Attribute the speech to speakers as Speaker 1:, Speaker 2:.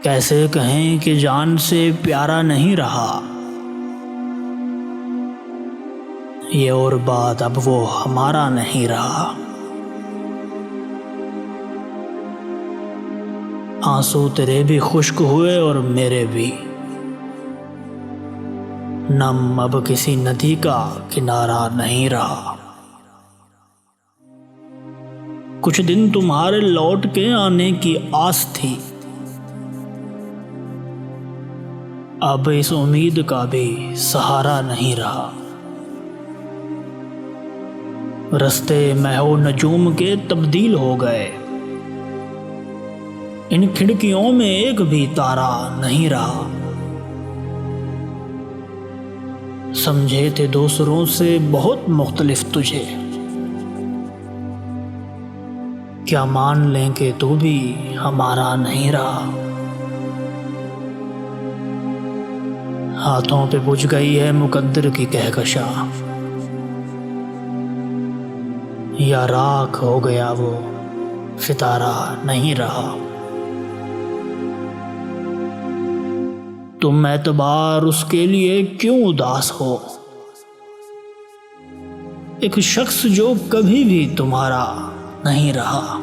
Speaker 1: कैसे कहें कि जान से प्यारा नहीं रहा। ये और बात अब वो हमारा नहीं रहा। आंसू तेरे भी खुश्क हुए और मेरे भी। नम अब किसी नदी का किनारा नहीं रहा। कुछ दिन तुम्हारे लौट के आने की आस थी, अब इस उम्मीद का भी सहारा नहीं रहा। रास्ते महो नजूम के तब्दील हो गए, इन खिड़कियों में एक भी तारा नहीं रहा। समझे थे दूसरों से बहुत मुख्तलिफ तुझे, क्या मान लें कि तू भी हमारा नहीं रहा। हाथों पे बुझ गई है मुकद्दर की कहकशा, या राख हो गया वो सितारा नहीं रहा। तुम एतबार उसके लिए क्यों उदास हो, एक शख्स जो कभी भी तुम्हारा नहीं रहा।